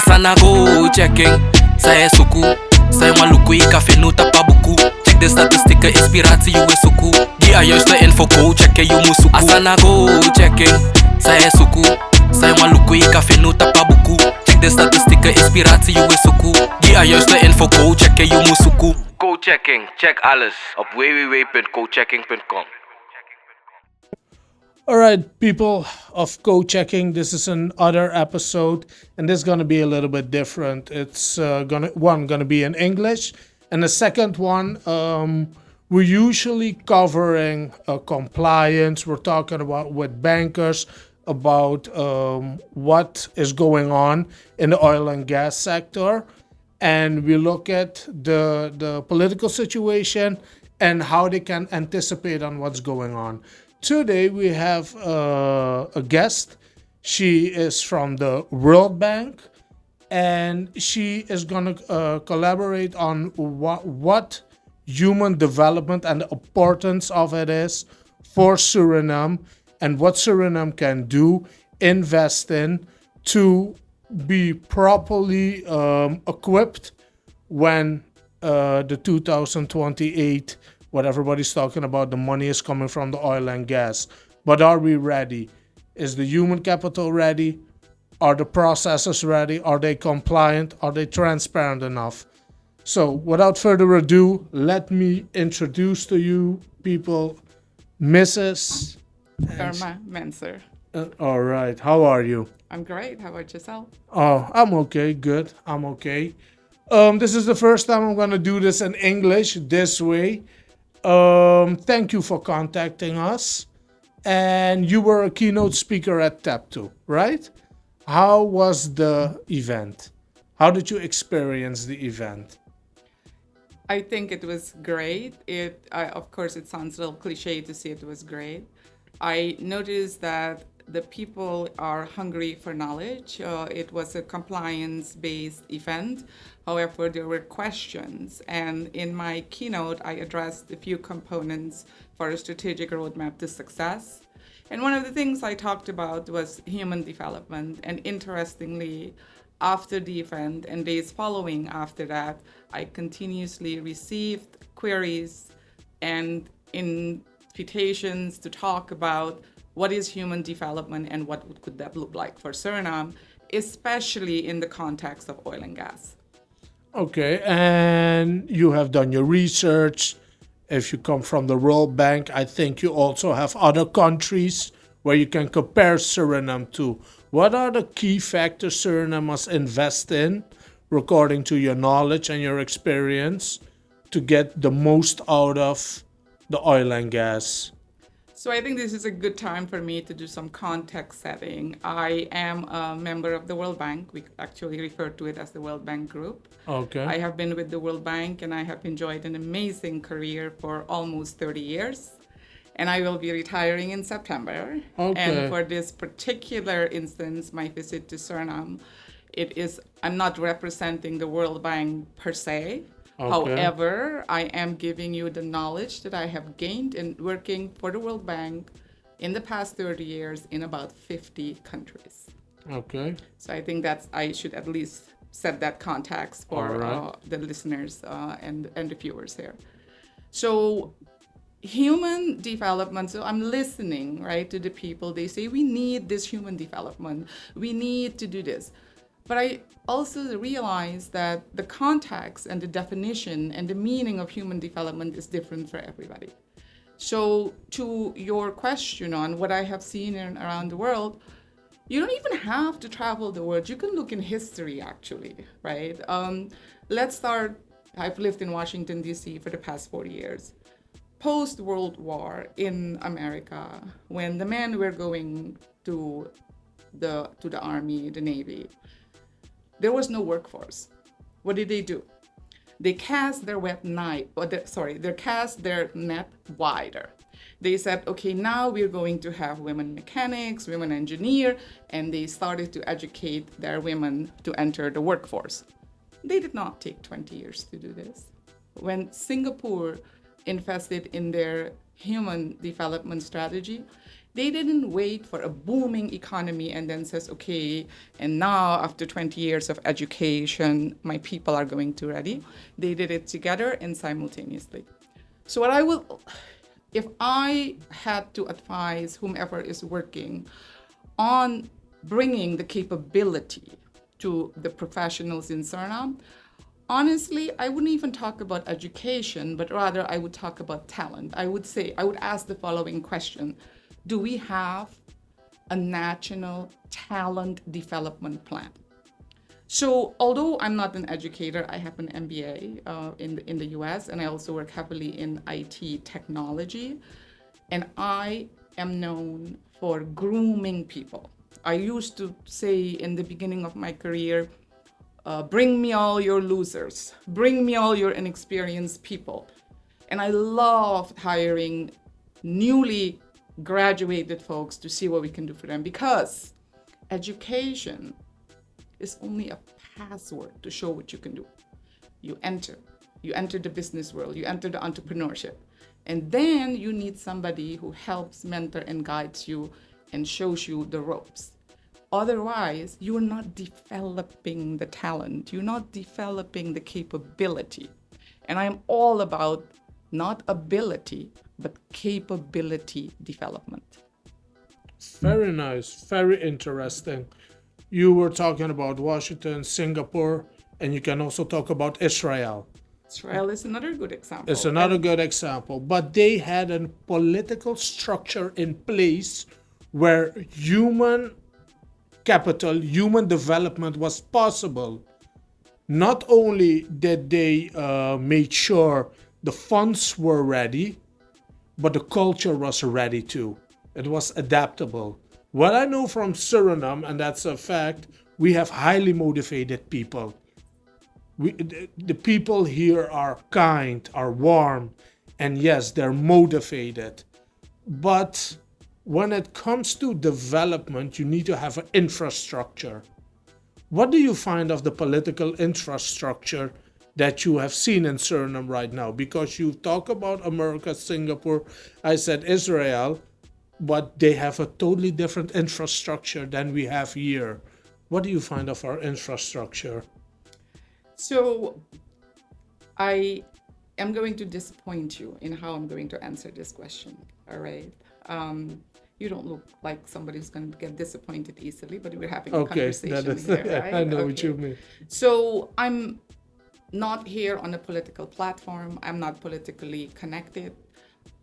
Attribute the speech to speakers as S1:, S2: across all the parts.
S1: Sana go checking, saya suku, saya maluku i café no tapa buku. Check de statistieken, inspiratie, je is suku. Die aan juiste info go checken, je moet suku. Asana go checking, saya suku, saya maluku i café no tapa buku. Check de statistieken, inspiratie, je is suku. Die aan juiste info go checken, je moet suku. Go checking, check alles op www.cochecking.com.
S2: All right, people of Ko'W Checking, this is another episode, and this is going to be a little bit different. It's gonna be in English, and the second one, we're usually covering compliance. We're talking about with bankers about what is going on in the oil and gas sector, and we look at the political situation and how they can anticipate on what's going on. Today we have a guest. She is from the World Bank, and she is going to collaborate on what human development and the importance of it is for Suriname, and what Suriname can do, invest in to be properly equipped when the 2028, what everybody's talking about, the money is coming from the oil and gas. But are we ready? Is the human capital ready? Are the processes ready? Are they compliant? Are they transparent enough? So without further ado, let me introduce to you people Mrs.
S3: Irma Mentzer.
S2: All right. How are you?
S3: I'm great. How about yourself?
S2: Oh, I'm okay. Good. I'm okay. This is the first time I'm going to do this in English this way. Thank you for contacting us. And you were a keynote speaker at TAP2, right? How was the event? How did you experience the event?
S3: I think it was great. Of course, it sounds a little cliche to say it was great. I noticed that the people are hungry for knowledge. It was a compliance-based event. However, there were questions. And in my keynote, I addressed a few components for a strategic roadmap to success. And one of the things I talked about was human development. And interestingly, after the event and days following after that, I continuously received queries and invitations to talk about what is human development and what could that look like for Suriname, especially in the context of oil and gas.
S2: Okay, and you have done your research. If you come from the World Bank, I think you also have other countries where you can compare Suriname to. What are the key factors Suriname must invest in, according to your knowledge and your experience, to get the most out of the oil and gas?
S3: So I think this is a good time for me to do some context setting. I am a member of the World Bank. We actually refer to it as the World Bank Group.
S2: Okay.
S3: I have been with the World Bank and I have enjoyed an amazing career for almost 30 years. And I will be retiring in September.
S2: Okay.
S3: And for this particular instance, my visit to Suriname, I'm not representing the World Bank per se.
S2: Okay.
S3: However, I am giving you the knowledge that I have gained in working for the World Bank in the past 30 years in about 50 countries.
S2: Okay.
S3: So I think I should at least set that context for the listeners and the viewers here. So human development, so I'm listening, right, to the people. They say, we need this human development. We need to do this. But I also realize that the context and the definition and the meaning of human development is different for everybody. So to your question on what I have seen around the world, you don't even have to travel the world. You can look in history, actually, right? Let's start. I've lived in Washington, D.C. for the past 40 years. Post-World War in America, when the men were going to the Army, the Navy, there was no workforce. What did they do? They cast their cast their net wider. They said, okay, now we're going to have women mechanics, women engineer, and they started to educate their women to enter the workforce. They did not take 20 years to do this. When Singapore invested in their human development strategy, They didn't wait for a booming economy and then says, okay, and now after 20 years of education, my people are going to ready. They did it together and simultaneously. So what I will, if I had to advise whomever is working on bringing the capability to the professionals in Suriname, honestly, I wouldn't even talk about education, but rather I would talk about talent. I would ask the following question. Do we have a national talent development plan? So although I'm not an educator, I have an MBA in the US, and I also work heavily in IT technology. And I am known for grooming people. I used to say in the beginning of my career, bring me all your losers, bring me all your inexperienced people. And I loved hiring newly graduated folks to see what we can do for them, because education is only a password to show what you can do. You enter the business world, you enter the entrepreneurship, and then you need somebody who helps mentor and guides you and shows you the ropes. Otherwise, you're not developing the talent, you're not developing the capability. And I'm all about not ability, but capability development.
S2: Very nice, very interesting. You were talking about Washington, Singapore, and you can also talk about Israel.
S3: Israel is another good example.
S2: It's another good example, but they had a political structure in place where human capital, human development was possible. Not only did they make sure the funds were ready, but the culture was ready too. It was adaptable. What I know from Suriname, and that's a fact, we have highly motivated people. The people here are kind, are warm, and yes, they're motivated. But when it comes to development, you need to have an infrastructure. What do you find of the political infrastructure that you have seen in Suriname right now? Because you talk about America, Singapore, I said Israel, but they have a totally different infrastructure than we have here. What do you find of our infrastructure?
S3: So I am going to disappoint you in how I'm going to answer this question, all right? You don't look like somebody who's going to get disappointed easily, but we're having a conversation here, right?
S2: I know
S3: Okay.
S2: what you mean.
S3: So I'm not here on a political platform. I'm not politically connected.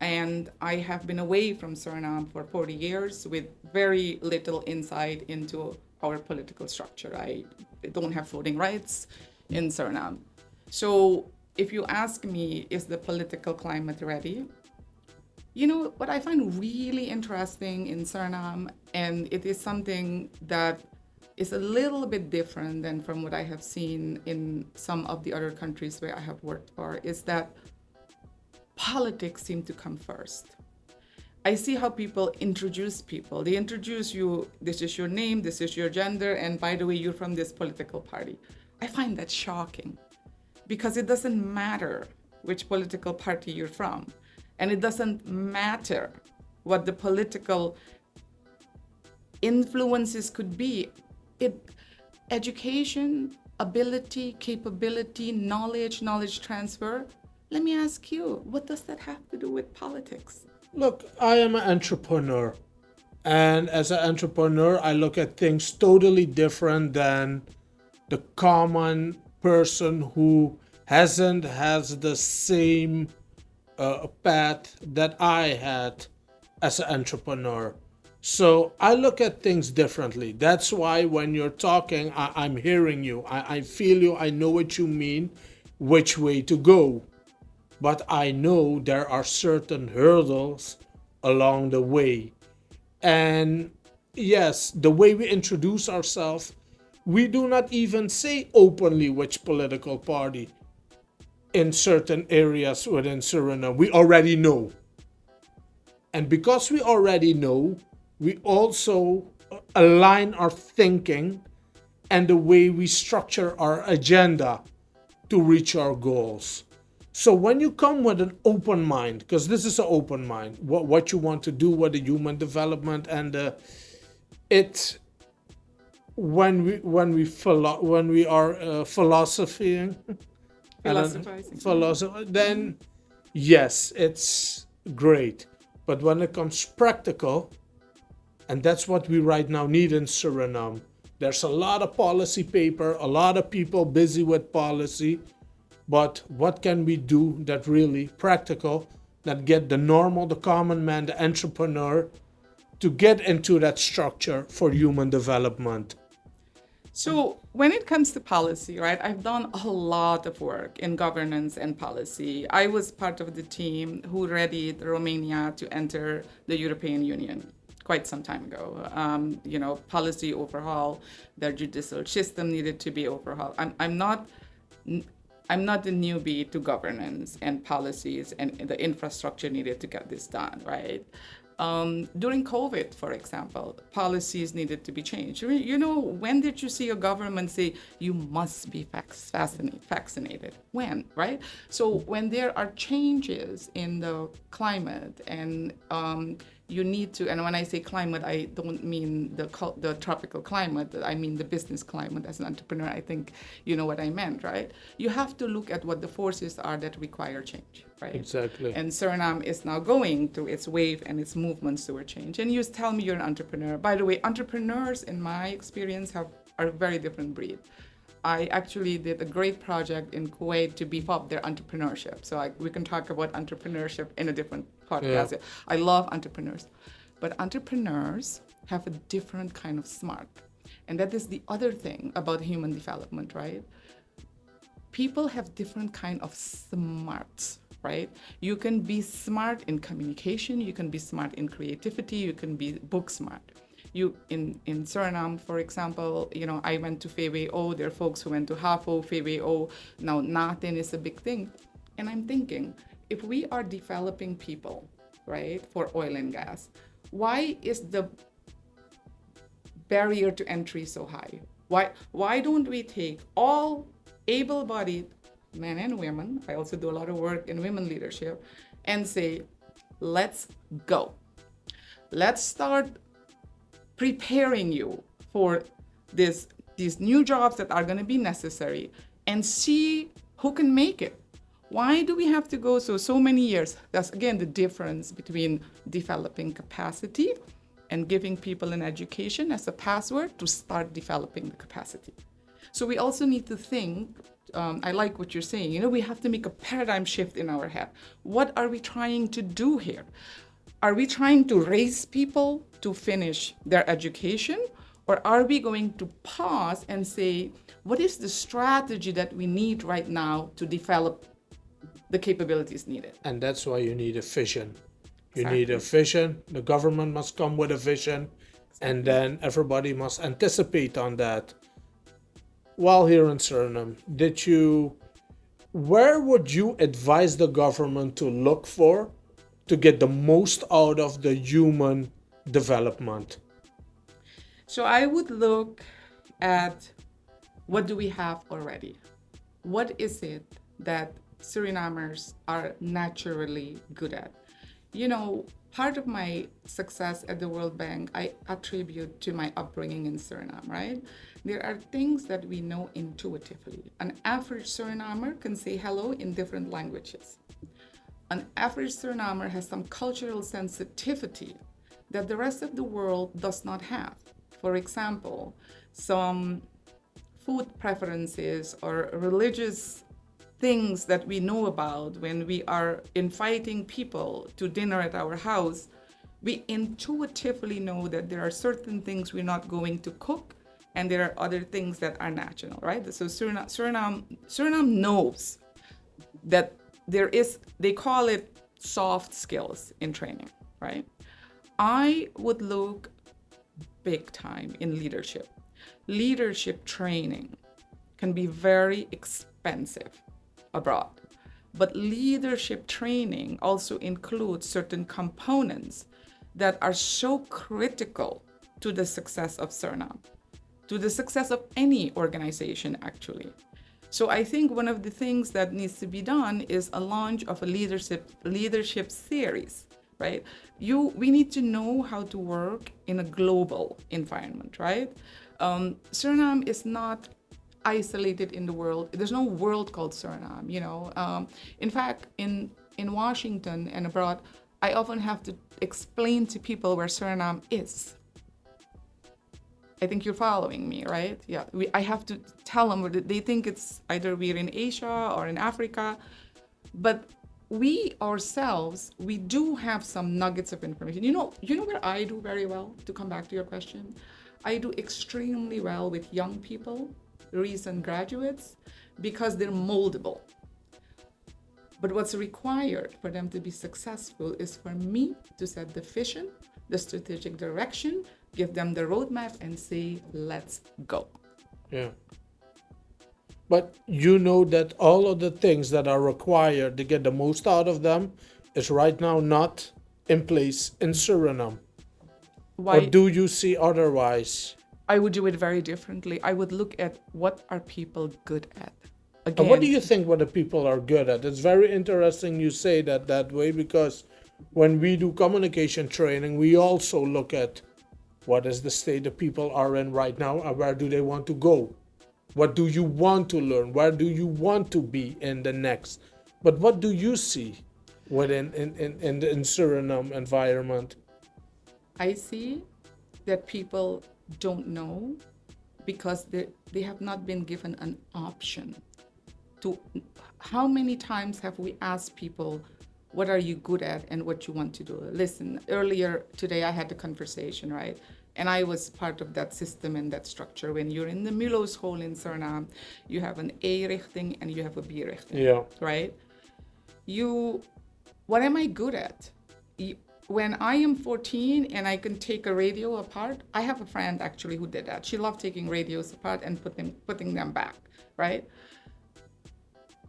S3: And I have been away from Suriname for 40 years with very little insight into our political structure. I don't have voting rights in Suriname. So if you ask me, is the political climate ready? You know, what I find really interesting in Suriname, and it is something that is a little bit different than from what I have seen in some of the other countries where I have worked for, is that politics seem to come first. I see how people introduce people. They introduce you, this is your name, this is your gender, and by the way, you're from this political party. I find that shocking because it doesn't matter which political party you're from. And it doesn't matter what the political influences could be. Education, ability, capability, knowledge transfer. Let me ask you, what does that have to do with politics?
S2: Look, I am an entrepreneur. And as an entrepreneur, I look at things totally different than the common person who has the same path that I had as an entrepreneur. So I look at things differently. That's why when you're talking, I'm hearing you. I feel you. I know what you mean, which way to go. But I know there are certain hurdles along the way. And yes, the way we introduce ourselves, we do not even say openly which political party in certain areas within Suriname. We already know. And because we already know, we also align our thinking and the way we structure our agenda to reach our goals. So when you come with an open mind, because this is an open mind, what you want to do with the human development, and it when we are philosophizing, then yes, it's great. But when it comes practical, and that's what we right now need in Suriname, there's a lot of policy paper, a lot of people busy with policy, but what can we do that really practical, that get the normal, the common man, the entrepreneur to get into that structure for human development?
S3: So when it comes to policy, right, I've done a lot of work in governance and policy. I was part of the team who readied Romania to enter the European Union quite some time ago. Policy overhaul, their judicial system needed to be overhauled. I'm not a newbie to governance and policies, and the infrastructure needed to get this done, right? During COVID, for example, policies needed to be changed. When did you see a government say you must be vaccinated? When, right? So when there are changes in the climate and you need to, and when I say climate, I don't mean the tropical climate, I mean the business climate. As an entrepreneur, I think you know what I meant, right? You have to look at what the forces are that require change, right?
S2: Exactly.
S3: And Suriname is now going through its wave and its movements toward change. And you tell me you're an entrepreneur. By the way, entrepreneurs, in my experience, are a very different breed. I actually did a great project in Kuwait to beef up their entrepreneurship. So we can talk about entrepreneurship in a different podcast. Yeah. I love entrepreneurs. But entrepreneurs have a different kind of smart. And that is the other thing about human development, right? People have different kind of smarts, right? You can be smart in communication. You can be smart in creativity. You can be book smart. In Suriname, for example, I went to VWO. There are folks who went to HAVO, VWO. Now, Natin is a big thing. And I'm thinking, if we are developing people, right, for oil and gas, why is the barrier to entry so high? Why don't we take all able-bodied men and women, I also do a lot of work in women leadership, and say, let's go. Let's start preparing you for these new jobs that are going to be necessary, and see who can make it. Why do we have to go so many years? That's, again, the difference between developing capacity and giving people an education as a password to start developing the capacity. So we also need to think, I like what you're saying, we have to make a paradigm shift in our head. What are we trying to do here? Are we trying to raise people to finish their education? Or are we going to pause and say, what is the strategy that we need right now to develop the capabilities needed?
S2: And that's why you need a vision. You
S3: Exactly.
S2: need a vision. The government must come with a vision. And then everybody must anticipate on that. While here in Suriname, where would you advise the government to look for to get the most out of the human development?
S3: So I would look at, what do we have already? What is it that Surinamers are naturally good at? Part of my success at the World Bank, I attribute to my upbringing in Suriname, right? There are things that we know intuitively. An average Surinamer can say hello in different languages. An average Surinamer has some cultural sensitivity that the rest of the world does not have. For example, some food preferences or religious things that we know about when we are inviting people to dinner at our house. We intuitively know that there are certain things we're not going to cook, and there are other things that are natural, right? So Suriname knows that they call it soft skills in training, right? I would look big time in leadership. Leadership training can be very expensive abroad, but leadership training also includes certain components that are so critical to the success of Suriname, to the success of any organization, actually. So I think one of the things that needs to be done is a launch of a leadership series, right? We need to know how to work in a global environment, right? Suriname is not isolated in the world. There's no world called Suriname, you know. In fact, in Washington and abroad, I often have to explain to people where Suriname is. I think you're following me, right? Yeah, I have to tell them, they think it's either we're in Asia or in Africa, but we ourselves, we do have some nuggets of information. You know where I do very well, to come back to your question? I do extremely well with young people, recent graduates, because they're moldable. But what's required for them to be successful is for me to set the vision, the strategic direction, give them the roadmap and say, let's go.
S2: Yeah. But you know that all of the things that are required to get the most out of them is right now not in place in Suriname.
S3: Why?
S2: Or do you see otherwise?
S3: I would do it very differently. I would look at what are people good at. Again,
S2: And what do you think what the people are good at? It's very interesting you say that way, because when we do communication training, we also look at what is the state the people are in right now and where do they want to go? What do you want to learn? Where do you want to be in the next? But what do you see within in Suriname environment?
S3: I see that people don't know because they have not been given an option. How many times have we asked people, what are you good at and what you want to do? Listen, earlier today I had a conversation, right? And I was part of that system and that structure. When you're in the Milo school in Suriname, you have an A-richting and you have a B-richting,
S2: Yeah.
S3: right? What am I good at? When I am 14 and I can take a radio apart, I have a friend actually who did that. She loved taking radios apart and putting them back, right?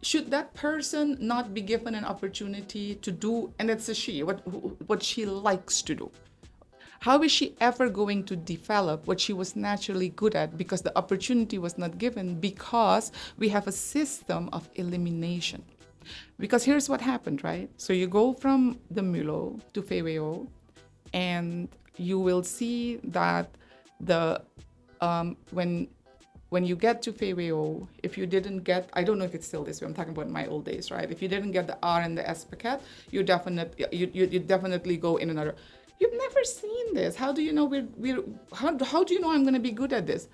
S3: Should that person not be given an opportunity to do, and it's a she, what she likes to do? How is she ever going to develop what she was naturally good at because the opportunity was not given, because we have a system of elimination? Because here's what happened, right? So you go from the Mulo to Feweo, and you will see that when you get to Feweo, if you didn't get, I don't know if it's still this way, I'm talking about my old days, right? If you didn't get the R and the S packet, you definitely go in another. You've never seen this. How do you know how do you know I'm going to be good at this?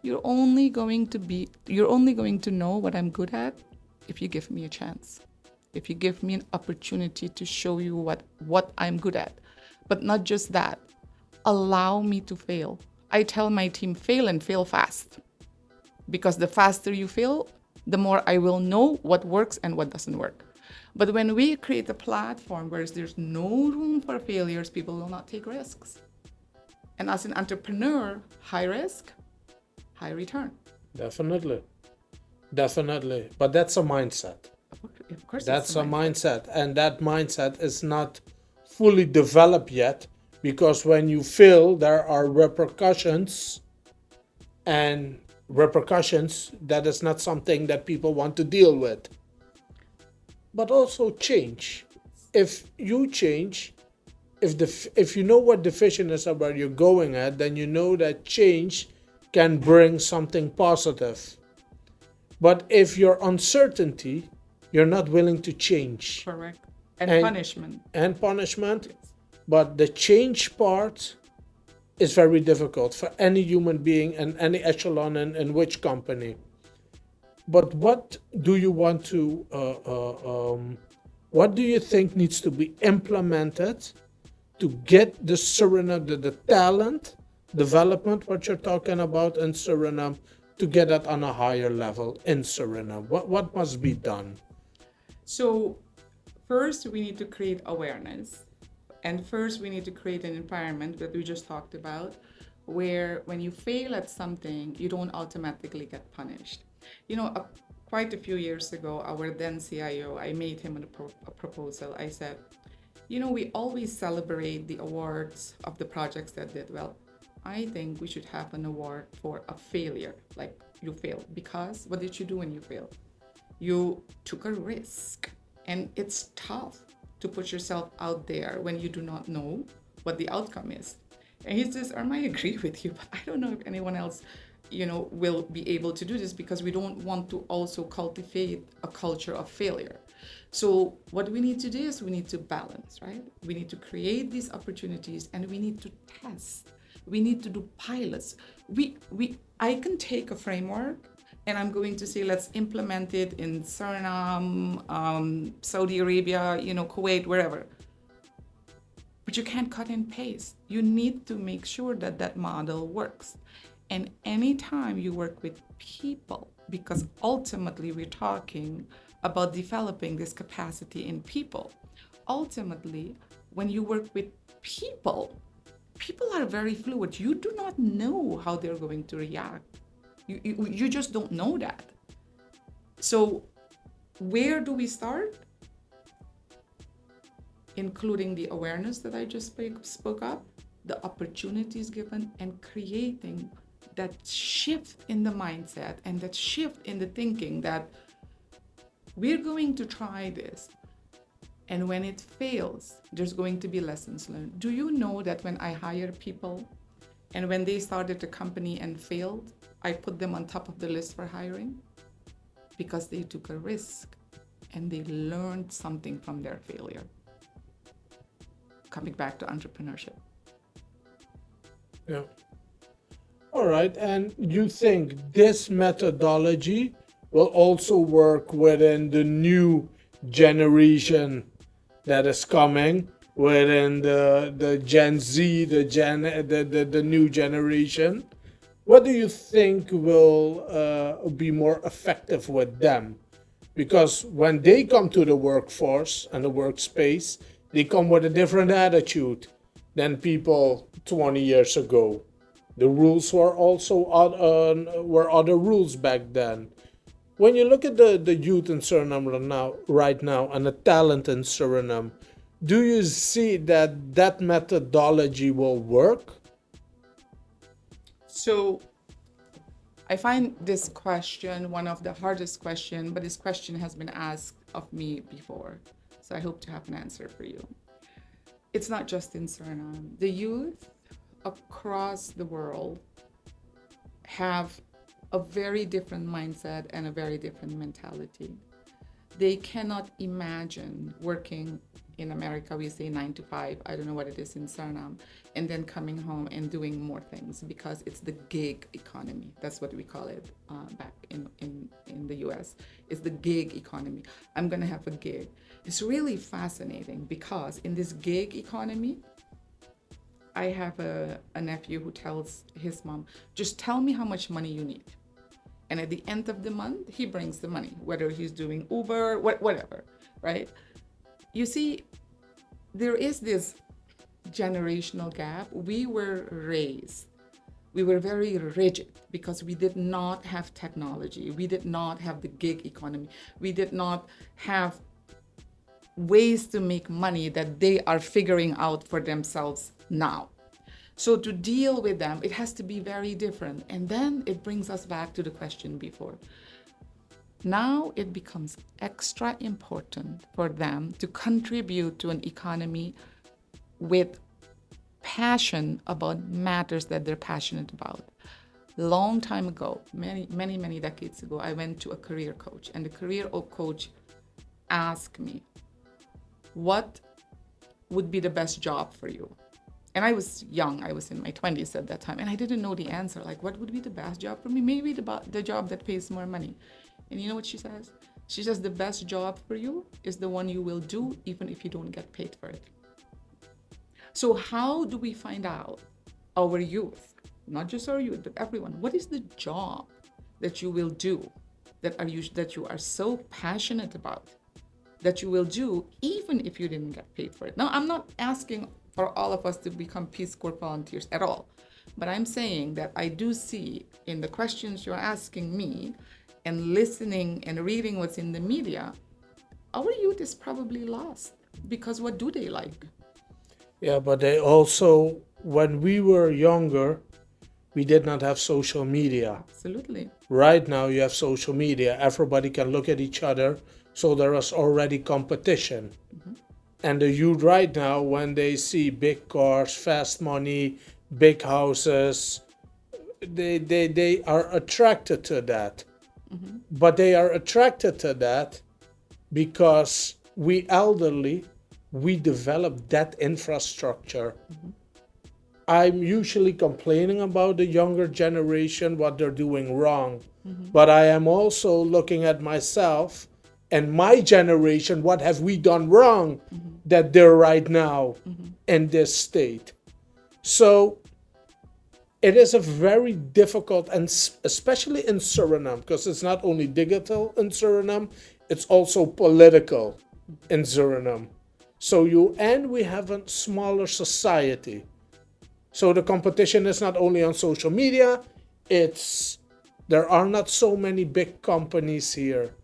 S3: You're only going to know what I'm good at if you give me a chance. If you give me an opportunity to show you what I'm good at. But not just that. Allow me to fail. I tell my team, fail and fail fast. Because the faster you fail, the more I will know what works and what doesn't work. But when we create a platform where there's no room for failures, people will not take risks. And as an entrepreneur, high risk, high return.
S2: Definitely. But that's a mindset.
S3: Of course,
S2: That's a mindset. And that mindset is not fully developed yet, because when you fail, there are repercussions, and repercussions, that is not something that people want to deal with. But also change. If you change, if you know what the vision is about you're going at, then you know that change can bring something positive. But if you're uncertainty, you're not willing to change.
S3: Correct. And punishment.
S2: And punishment. Yes. But the change part is very difficult for any human being and any echelon in which company. But what do you want to, what do you think needs to be implemented to get the Suriname, the talent development, what you're talking about in Suriname, to get it on a higher level in Suriname? What must be done?
S3: So first we need to create awareness. And first we need to create an environment that we just talked about, where when you fail at something, you don't automatically get punished. Quite a few years ago, our then CIO, I made him a proposal. I said, we always celebrate the awards of the projects that did well. I think we should have an award for a failure, like you failed. Because what did you do when you failed? You took a risk, and it's tough to put yourself out there when you do not know what the outcome is. And he says, Irma, I agree with you, but I don't know if anyone else, will be able to do this, because we don't want to also cultivate a culture of failure. So what we need to do is we need to balance, right? We need to create these opportunities, and we need to test. We need to do pilots. I can take a framework, and I'm going to say, let's implement it in Suriname, Saudi Arabia, Kuwait, wherever. But you can't cut and paste. You need to make sure that that model works. And anytime you work with people, because ultimately we're talking about developing this capacity in people, ultimately, when you work with people are very fluid. You do not know how they're going to react. You just don't know that. So where do we start? Including the awareness that I just spoke up, the opportunities given, and creating that shift in the mindset and that shift in the thinking that we're going to try this. And when it fails, there's going to be lessons learned. Do you know that when I hire people and when they started a company and failed, I put them on top of the list for hiring? Because they took a risk and they learned something from their failure. Coming back to entrepreneurship.
S2: Yeah. All right. And you think this methodology will also work within the new generation that is coming, within the Gen Z, the new generation? What do you think will be more effective with them? Because when they come to the workforce and the workspace, they come with a different attitude than people 20 years ago. The rules were also were other rules back then. When you look at the youth in Suriname right now, and the talent in Suriname, do you see that methodology will work?
S3: So I find this question one of the hardest questions, but this question has been asked of me before. So I hope to have an answer for you. It's not just in Suriname. The youth across the world have a very different mindset and a very different mentality. They cannot imagine working in America, we say 9 to 5, I don't know what it is in Suriname, and then coming home and doing more things, because it's the gig economy. That's what we call it back in the US. It's the gig economy. I'm gonna have a gig. It's really fascinating, because in this gig economy, I have a nephew who tells his mom, just tell me how much money you need. And at the end of the month, he brings the money, whether he's doing Uber, whatever, right? You see, there is this generational gap. We were very rigid because we did not have technology. We did not have the gig economy. We did not have ways to make money that they are figuring out for themselves now. So to deal with them, it has to be very different. And then it brings us back to the question before. Now it becomes extra important for them to contribute to an economy with passion about matters that they're passionate about. Long time ago, many decades ago, I went to a career coach, and the career coach asked me, what would be the best job for you? And I was young, I was in my 20s at that time, and I didn't know the answer. Like, what would be the best job for me? Maybe the job that pays more money. And you know what she says? She says, the best job for you is the one you will do even if you don't get paid for it. So how do we find out, our youth, not just our youth, but everyone, what is the job that you will do, that you are so passionate about, that you will do even if you didn't get paid for it? Now, I'm not asking for all of us to become Peace Corps volunteers at all, but I'm saying that I do see in the questions you're asking me and listening and reading what's in the media, our youth is probably lost, because what do they like?
S2: Yeah, but they also, when we were younger, we did not have social media.
S3: Absolutely.
S2: Right now you have social media. Everybody can look at each other. So there is already competition. And the youth right now, when they see big cars, fast money, big houses, they are attracted to that. But they are attracted to that because we elderly, we develop that infrastructure. I'm usually complaining about the younger generation, what they're doing wrong. But I am also looking at myself and my generation, what have we done wrong that they're right now in this state. So it is a very difficult, and especially in Suriname, because it's not only digital in Suriname, it's also political in Suriname. So we have a smaller society. So the competition is not only on social media, there are not so many big companies here.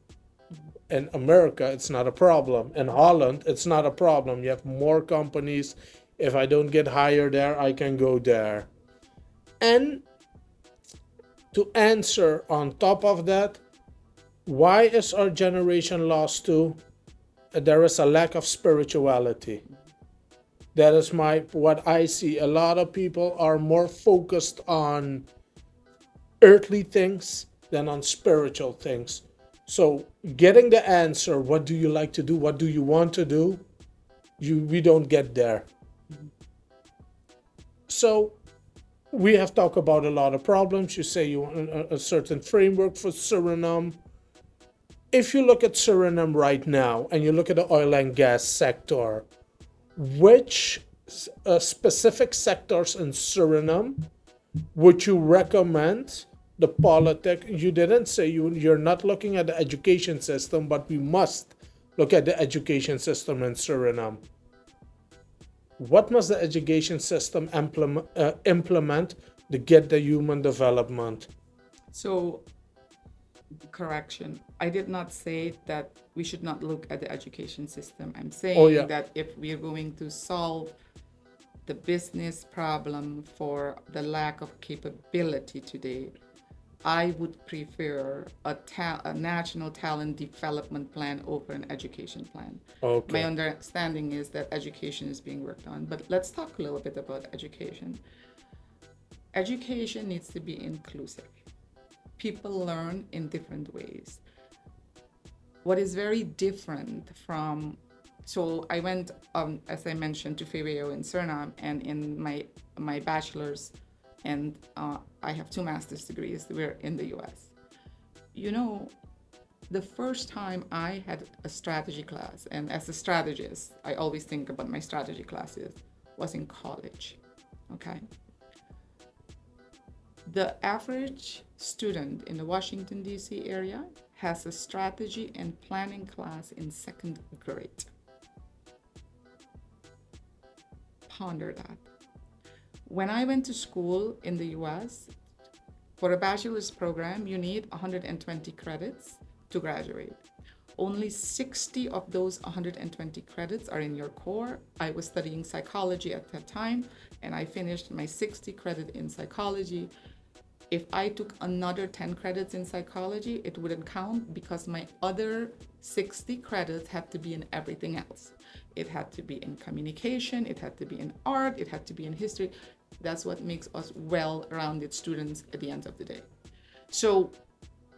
S2: In America, it's not a problem. In Holland, it's not a problem. You have more companies. If I don't get hired there, I can go there. And to answer on top of that, why is our generation lost too? There is a lack of spirituality. That is what I see. A lot of people are more focused on earthly things than on spiritual things. So getting the answer, what do you like to do? What do you want to do? We don't get there. So we have talked about a lot of problems. You say you want a certain framework for Suriname. If you look at Suriname right now and you look at the oil and gas sector, which specific sectors in Suriname would you recommend the politics? You didn't say you're not looking at the education system, but we must look at the education system in Suriname. What must the education system implement to get the human development?
S3: So, correction. I did not say that we should not look at the education system. I'm saying that if we're going to solve the business problem for the lack of capability today, I would prefer a national talent development plan over an education plan.
S2: Okay.
S3: My understanding is that education is being worked on, but let's talk a little bit about education. Education needs to be inclusive. People learn in different ways. What is very different from, so I went, as I mentioned, to Febeo in Suriname, and in my bachelor's, and I have 2 master's degrees. We're in the US. You know, the first time I had a strategy class, and as a strategist, I always think about my strategy classes, was in college, okay? The average student in the Washington, D.C. area has a strategy and planning class in 2nd grade. Ponder that. When I went to school in the US, for a bachelor's program, you need 120 credits to graduate. Only 60 of those 120 credits are in your core. I was studying psychology at that time, and I finished my 60 credit in psychology. If I took another 10 credits in psychology, it wouldn't count because my other 60 credits had to be in everything else. It had to be in communication, it had to be in art, it had to be in history. That's what makes us well-rounded students at the end of the day. So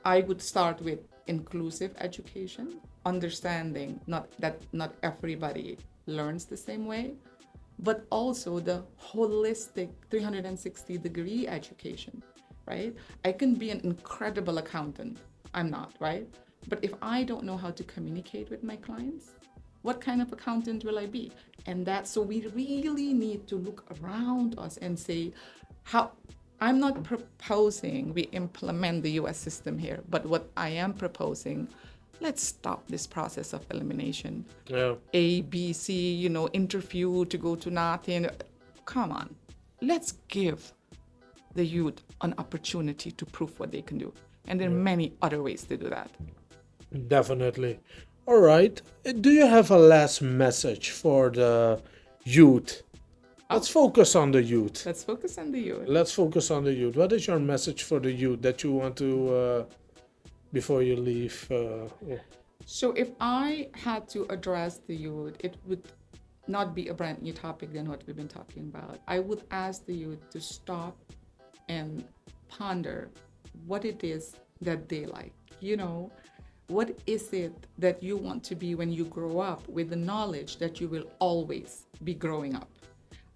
S3: I would start with inclusive education, understanding that not everybody learns the same way, but also the holistic 360-degree education, right? I can be an incredible accountant. I'm not, right? But if I don't know how to communicate with my clients, what kind of accountant will I be? And so we really need to look around us and say, I'm not proposing we implement the US system here, but what I am proposing, let's stop this process of elimination.
S2: Yeah.
S3: A, B, C, interview to go to nothing. Come on, let's give the youth an opportunity to prove what they can do. And there are many other ways to do that.
S2: Definitely. All right. Do you have a last message for the youth Let's focus on the youth.
S3: Let's focus on the youth.
S2: Let's focus on the youth. What is your message for the youth that you want to, before you leave? Yeah.
S3: So if I had to address the youth, it would not be a brand new topic than what we've been talking about. I would ask the youth to stop and ponder what it is that they like. You know, what is it that you want to be when you grow up, with the knowledge that you will always be growing up?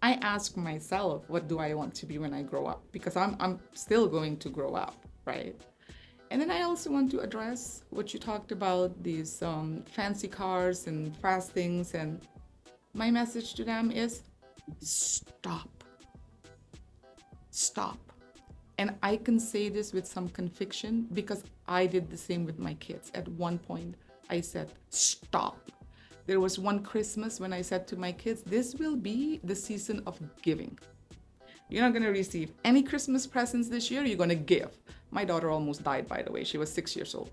S3: I ask myself, what do I want to be when I grow up? Because I'm still going to grow up, right? And then I also want to address what you talked about, these fancy cars and fast things. And my message to them is stop. Stop. And I can say this with some conviction because I did the same with my kids. At one point, I said, stop. There was one Christmas when I said to my kids, this will be the season of giving. You're not going to receive any Christmas presents this year. You're going to give. My daughter almost died, by the way. She was 6 years old.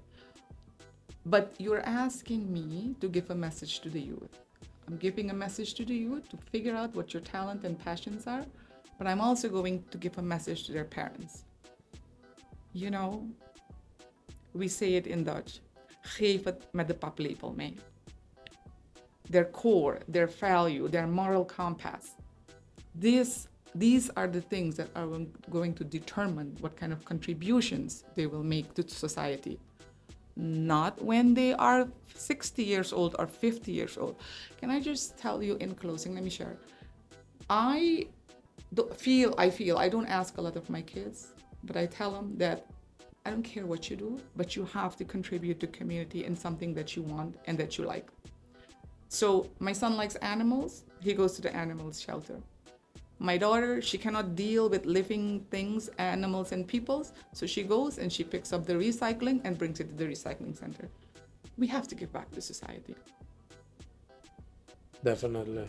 S3: But you're asking me to give a message to the youth. I'm giving a message to the youth to figure out what your talent and passions are. But I'm also going to give a message to their parents. You know, we say it in Dutch. Geef het met de paplepel mee. Their core, their value, their moral compass. These are the things that are going to determine what kind of contributions they will make to society. Not when they are 60 years old or 50 years old. Can I just tell you in closing, let me share. I don't ask a lot of my kids, but I tell them that I don't care what you do, but you have to contribute to community in something that you want and that you like. So my son likes animals, he goes to the animals shelter. My daughter, she cannot deal with living things, animals and peoples, so she goes and she picks up the recycling and brings it to the recycling center. We have to give back to society.
S2: Definitely.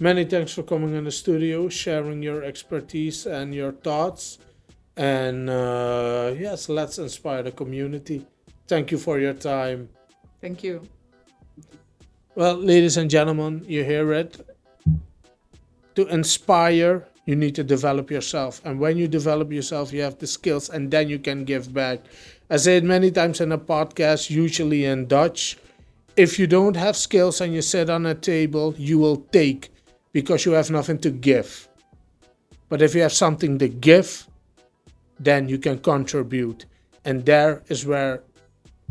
S2: Many thanks for coming in the studio, sharing your expertise and your thoughts. And yes, let's inspire the community. Thank you for your time.
S3: Thank you.
S2: Well, ladies and gentlemen, you hear it. To inspire, you need to develop yourself. And when you develop yourself, you have the skills and then you can give back. I say it many times in a podcast, usually in Dutch. If you don't have skills and you sit on a table, you will take because you have nothing to give. But if you have something to give, then you can contribute. And there is where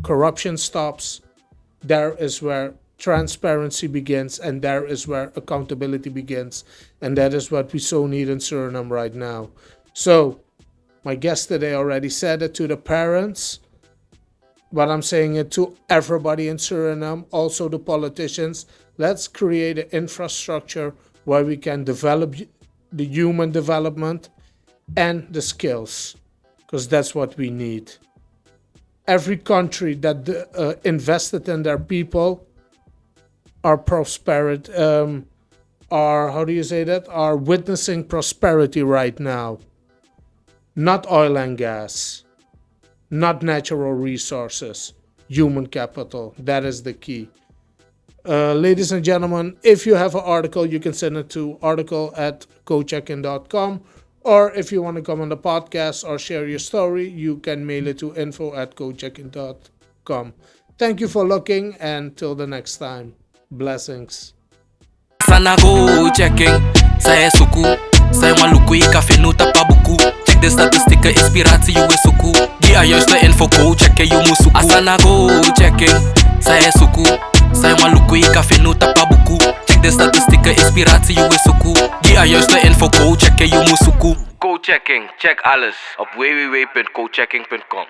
S2: corruption stops. There is where transparency begins, and there is where accountability begins. And that is what we so need in Suriname right now. So, my guest today already said it to the parents, but I'm saying it to everybody in Suriname, also the politicians. Let's create an infrastructure where we can develop the human development and the skills, because that's what we need. Every country that invested in their people are prosperity, are witnessing prosperity right now. Not oil and gas, not natural resources, human capital. That is the key. Ladies and gentlemen, if you have an article, you can send it to article@kochecking.com. Or if you want to come on the podcast or share your story, you can mail it to info@kochecking.com. Thank you for looking, and till the next time. Blessings.
S1: Sana go checking, saya suku, saya maluku I café no tapa buku. Check de statistieken, inspiratie, you is suku. Die aan juiste info, go checken, you moet suku. Asana go checking, saya suku, saya maluku I café no tapa buku. Check de statistieken, inspiratie, you is suku. Die aan juiste info, go checken, you moet suku. Ko'W Checking, check alles op www.kochecking.com.